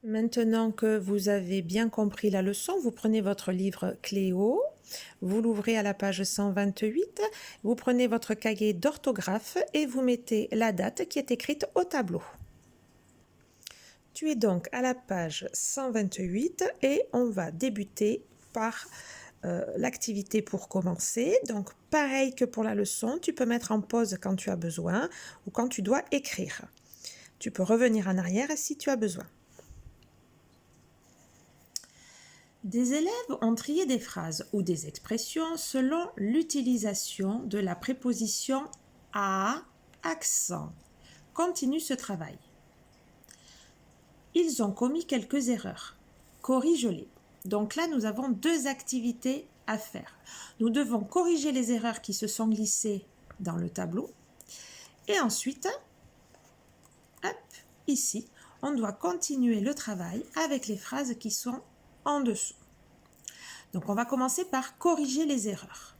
Maintenant que vous avez bien compris la leçon, vous prenez votre livre Cléo, vous l'ouvrez à la page 128, vous prenez votre cahier d'orthographe et vous mettez la date qui est écrite au tableau. Tu es donc à la page 128 et on va débuter par l'activité pour commencer. Donc pareil que pour la leçon, tu peux mettre en pause quand tu as besoin ou quand tu dois écrire. Tu peux revenir en arrière si tu as besoin. Des élèves ont trié des phrases ou des expressions selon l'utilisation de la préposition à accent. Continue ce travail. Ils ont commis quelques erreurs. Corrige-les. Donc là, nous avons deux activités à faire. Nous devons corriger les erreurs qui se sont glissées dans le tableau. Et ensuite, hop, ici, on doit continuer le travail avec les phrases qui sont en dessous. Donc, on va commencer par corriger les erreurs.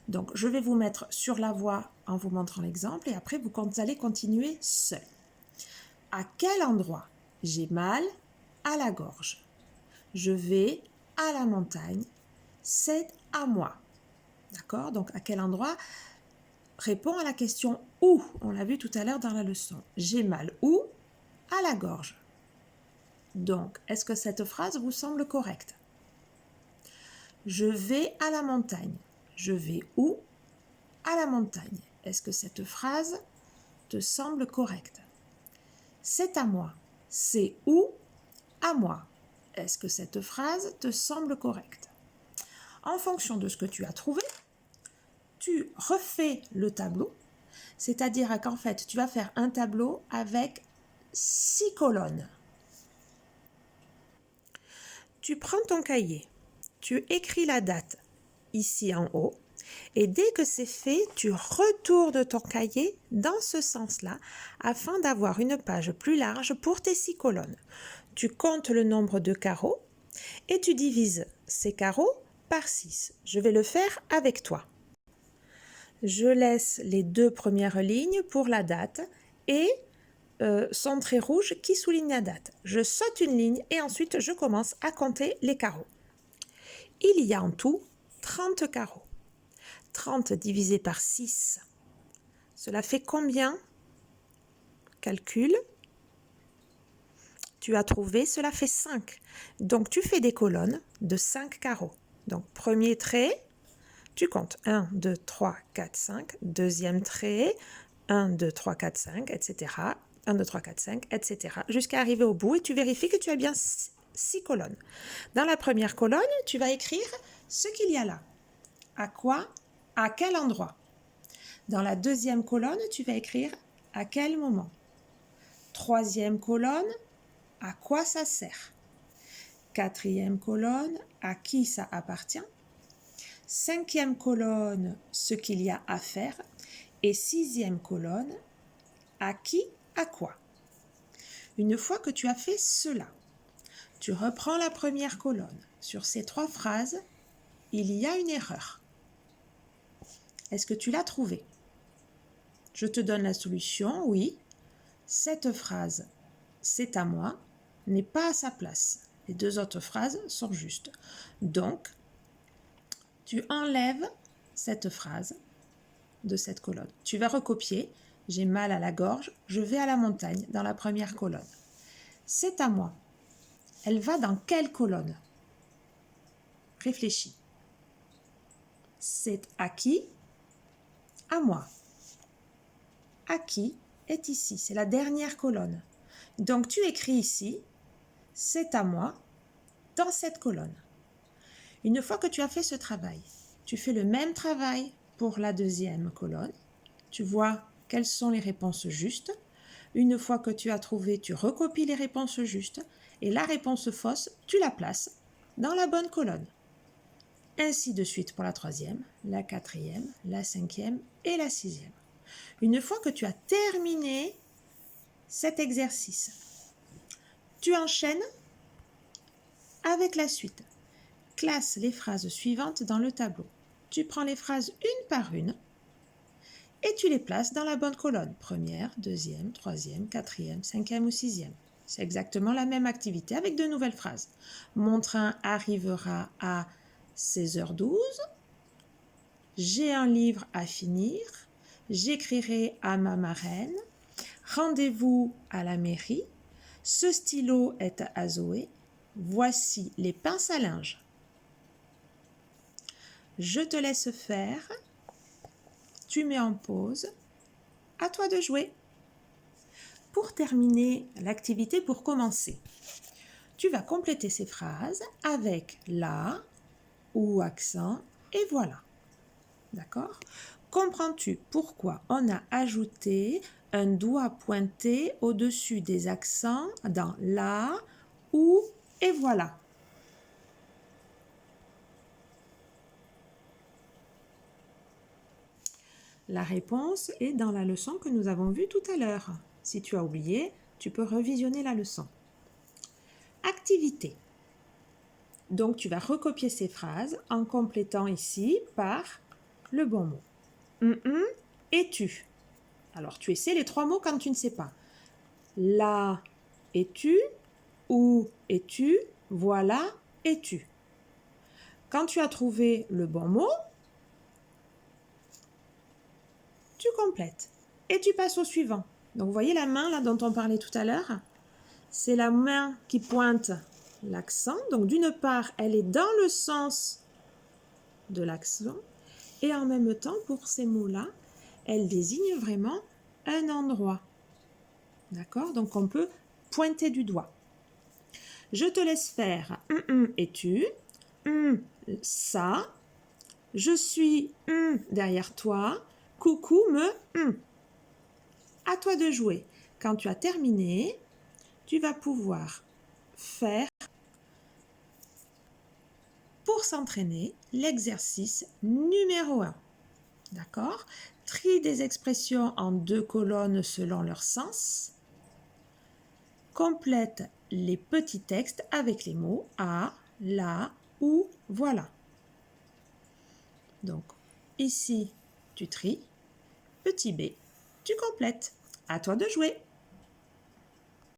Donc, je vais vous mettre sur la voie en vous montrant l'exemple et après, vous allez continuer seul. À quel endroit j'ai mal à la gorge? Je vais à la montagne. C'est à moi. D'accord? Donc, à quel endroit? Réponds à la question où. On l'a vu tout à l'heure dans la leçon. J'ai mal où? À la gorge. Donc, est-ce que cette phrase vous semble correcte? Je vais à la montagne. Je vais où? À la montagne. Est-ce que cette phrase te semble correcte? C'est à moi. C'est où? À moi. Est-ce que cette phrase te semble correcte? En fonction de ce que tu as trouvé, tu refais le tableau, c'est-à-dire qu'en fait, tu vas faire un tableau avec 6 colonnes. Tu prends ton cahier, tu écris la date ici en haut, et dès que c'est fait, tu retournes ton cahier dans ce sens-là afin d'avoir une page plus large pour tes 6 colonnes. Tu comptes le nombre de carreaux et tu divises ces carreaux par 6. Je vais le faire avec toi. Je laisse les 2 premières lignes pour la date et son trait rouge qui souligne la date. Je saute une ligne et ensuite je commence à compter les carreaux. Il y a en tout 30 carreaux. 30 divisé par 6, cela fait combien? Calcule. Tu as trouvé, cela fait 5. Donc tu fais des colonnes de 5 carreaux. Donc premier trait, tu comptes 1, 2, 3, 4, 5. Deuxième trait, 1, 2, 3, 4, 5, etc. 1, 2, 3, 4, 5, etc. Jusqu'à arriver au bout et tu vérifies que tu as bien 6 colonnes. Dans la première colonne, tu vas écrire ce qu'il y a là. À quoi? À quel endroit? Dans la deuxième colonne, tu vas écrire à quel moment? Troisième colonne, à quoi ça sert? Quatrième colonne, à qui ça appartient? Cinquième colonne, ce qu'il y a à faire. Et sixième colonne, à qui, à quoi? Une fois que tu as fait cela, tu reprends la première colonne. Sur ces 3 phrases, il y a une erreur. Est-ce que tu l'as trouvée? Je te donne la solution, oui. Cette phrase, c'est à moi, n'est pas à sa place. Les 2 autres phrases sont justes. Donc, tu enlèves cette phrase de cette colonne. Tu vas recopier. J'ai mal à la gorge, je vais à la montagne dans la première colonne. C'est à moi. Elle va dans quelle colonne? Réfléchis. C'est à qui? À moi. À qui est ici? C'est la dernière colonne. Donc tu écris ici, c'est à moi, dans cette colonne. Une fois que tu as fait ce travail, tu fais le même travail pour la deuxième colonne. Tu vois quelles sont les réponses justes. Une fois que tu as trouvé, tu recopies les réponses justes et la réponse fausse, tu la places dans la bonne colonne. Ainsi de suite pour la troisième, la quatrième, la cinquième et la sixième. Une fois que tu as terminé cet exercice, tu enchaînes avec la suite. Classe les phrases suivantes dans le tableau. Tu prends les phrases une par une et tu les places dans la bonne colonne. Première, deuxième, troisième, quatrième, cinquième ou sixième. C'est exactement la même activité avec de nouvelles phrases. Mon train arrivera à 16h12. J'ai un livre à finir. J'écrirai à ma marraine. Rendez-vous à la mairie. Ce stylo est à Zoé. Voici les pinces à linge. Je te laisse faire. Tu mets en pause. À toi de jouer. Pour terminer l'activité, pour commencer, tu vas compléter ces phrases avec la ou accent et voilà. D'accord? Comprends-tu pourquoi on a ajouté un doigt pointé au-dessus des accents dans la ou et voilà? La réponse est dans la leçon que nous avons vue tout à l'heure. Si tu as oublié, tu peux revisionner la leçon. Activité. Donc, tu vas recopier ces phrases en complétant ici par le bon mot. Es-tu? Alors, tu essaies les 3 mots quand tu ne sais pas. Là, es-tu? Où es-tu? Voilà, es-tu? Quand tu as trouvé le bon mot, tu complètes et tu passes au suivant. Donc, vous voyez la main là dont on parlait tout à l'heure? C'est la main qui pointe l'accent. Donc, d'une part, elle est dans le sens de l'accent et en même temps, pour ces mots-là, elle désigne vraiment un endroit. D'accord? Donc, on peut pointer du doigt. Je te laisse faire es-tu? Ça. Je suis derrière toi. Coucou me. À toi de jouer. Quand tu as terminé, tu vas pouvoir faire, pour s'entraîner, l'exercice numéro 1. D'accord? Trie des expressions en 2 colonnes selon leur sens. Complète les petits textes avec les mots à, là, ou, voilà. Donc, ici, tu tries. Petit b, tu complètes. À toi de jouer.